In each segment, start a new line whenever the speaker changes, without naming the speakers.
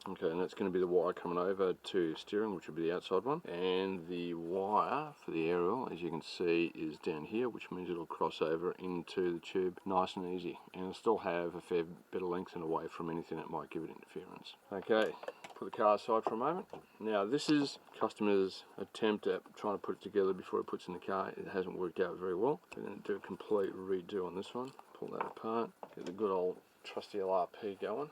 Okay, and that's going to be the wire coming over to steering, which will be the outside one. And the wire for the aerial, as you can see, is down here, which means it'll cross over into the tube nice and easy. And it'll still have a fair bit of length and away from anything that might give it interference. Okay, put the car aside for a moment. Now this is customer's attempt at trying to put it together before it puts in the car. It hasn't worked out very well. We're going to do a complete redo on this one. Pull that apart, get the good old trusty LRP going.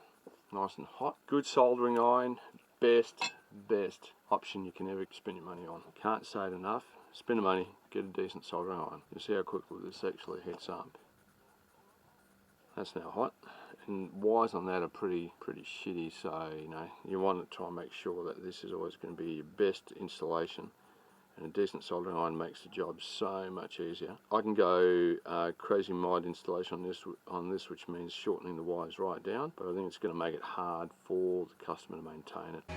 Nice and hot. Good soldering iron, best option you can ever spend your money on. Can't say it enough. Spend the money, get a decent soldering iron. You see how quickly this actually heats up. That's now hot, and wires on that are pretty shitty, so you know you want to try and make sure that this is always going to be your best installation. And a decent soldering iron makes the job so much easier. I can go crazy mind installation on this, which means shortening the wires right down, but I think it's going to make it hard for the customer to maintain it.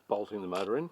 Bolting the motor in.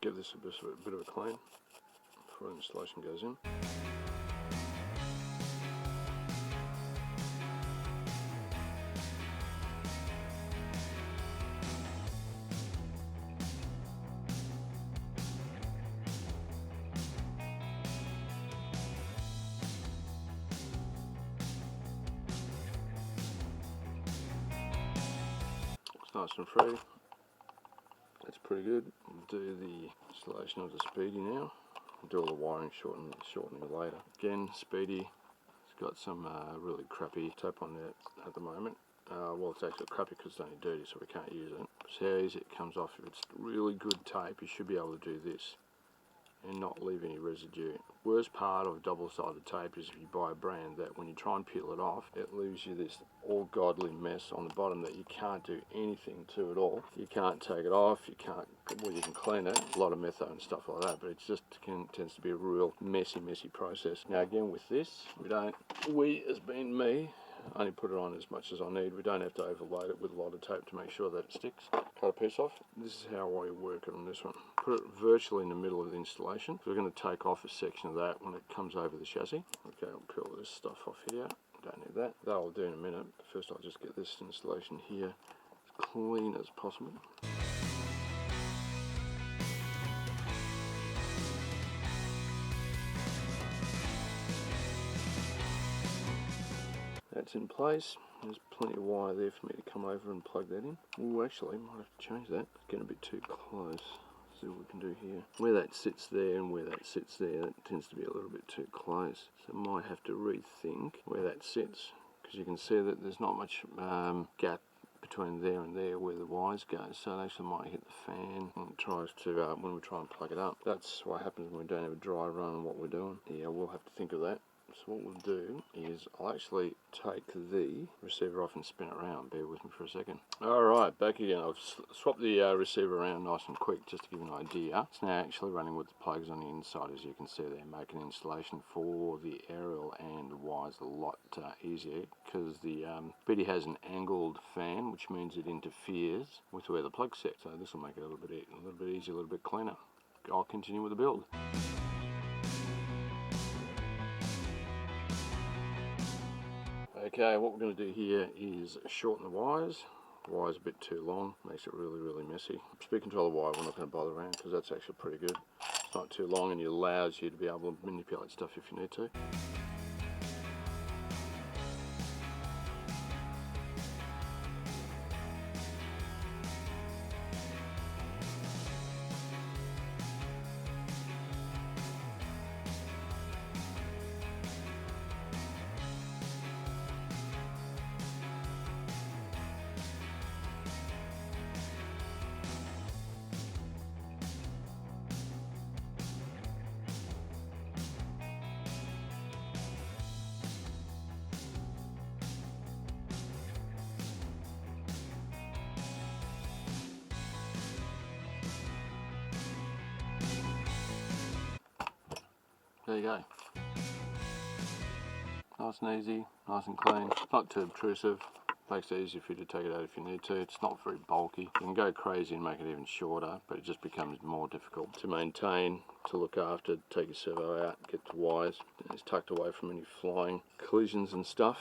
Give this a bit of a clean before the installation goes in. It's nice and free. That's pretty good. We'll do the installation of the Speedy now. We'll do all the wiring shortening later. Again, Speedy, it's got some really crappy tape on there at the moment. Well, it's actually crappy because it's only dirty, so we can't use it. See how easy it comes off. If it's really good tape, you should be able to do this and not leave any residue. Worst part of double-sided tape is if you buy a brand that when you try and peel it off, it leaves you this all-godly mess on the bottom that you can't do anything to at all. You can't take it off, you can't, well, you can clean it, a lot of metho and stuff like that, but it just tends to be a real messy process. Now again with this, we as being me, only put it on as much as I need. We don't have to overload it with a lot of tape to make sure that it sticks. Cut a piece off. This is how I work it on this one. Put it virtually in the middle of the installation. So we're going to take off a section of that when it comes over the chassis. Okay, I'll peel this stuff off here. Don't need that. That I'll do in a minute. First I'll just get this installation here as clean as possible. That's in place. There's plenty of wire there for me to come over and plug that in. Oh, actually, might have to change that. It's getting a bit too close. Let's see what we can do here. Where that sits there and where that sits there, that tends to be a little bit too close. So I might have to rethink where that sits, because you can see that there's not much gap between there and there where the wires go, so it actually might hit the fan when it tries to when we try and plug it up. That's what happens when we don't have a dry run on what we're doing. Yeah, we'll have to think of that. So what we'll do is I'll actually take the receiver off and spin it around. Bear with me for a second. Alright, back again. I've swapped the receiver around nice and quick just to give you an idea. It's now actually running with the plugs on the inside, as you can see there, making installation for the aerial and the wires a lot easier, because the Speedy has an angled fan, which means it interferes with where the plug's set. So this will make it a little bit easier, a little bit cleaner. I'll continue with the build. Okay, what we're going to do here is shorten the wires, The wire's a bit too long, makes it really messy. Speed controller wire we're not going to bother around because that's actually pretty good. It's not too long and it allows you to be able to manipulate stuff if you need to. There you go. Nice and easy, nice and clean, not too obtrusive. Makes it easy for you to take it out if you need to. It's not very bulky. You can go crazy and make it even shorter, but it just becomes more difficult to maintain, to look after, take your servo out, get the wires. It's tucked away from any flying collisions and stuff.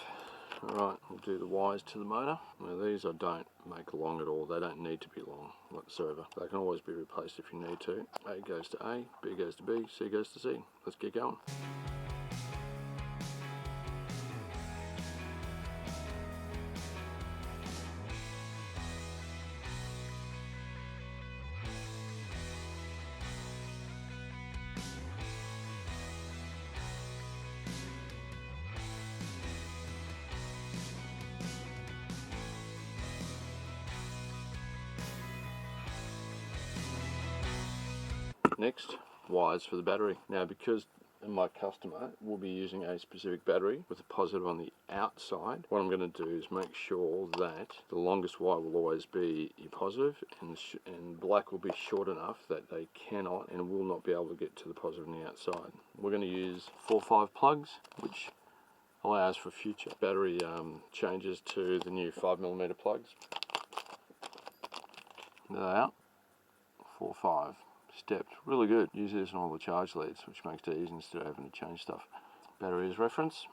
Alright, we'll do the wires to the motor. Now these I don't make long at all. They don't need to be long, like the servo. They can always be replaced if you need to. A goes to A, B goes to B, C goes to C. Let's get going. Next, wires for the battery. Now because my customer will be using a specific battery with a positive on the outside, what I'm going to do is make sure that the longest wire will always be your positive, and black will be short enough that they cannot and will not be able to get to the positive on the outside. We're going to use 4-5 plugs, which allows for future battery changes to the new 5mm plugs. There they are, 4-5. Stepped, really good. Use this on all the charge leads, which makes it easy instead of having to change stuff. Battery as reference.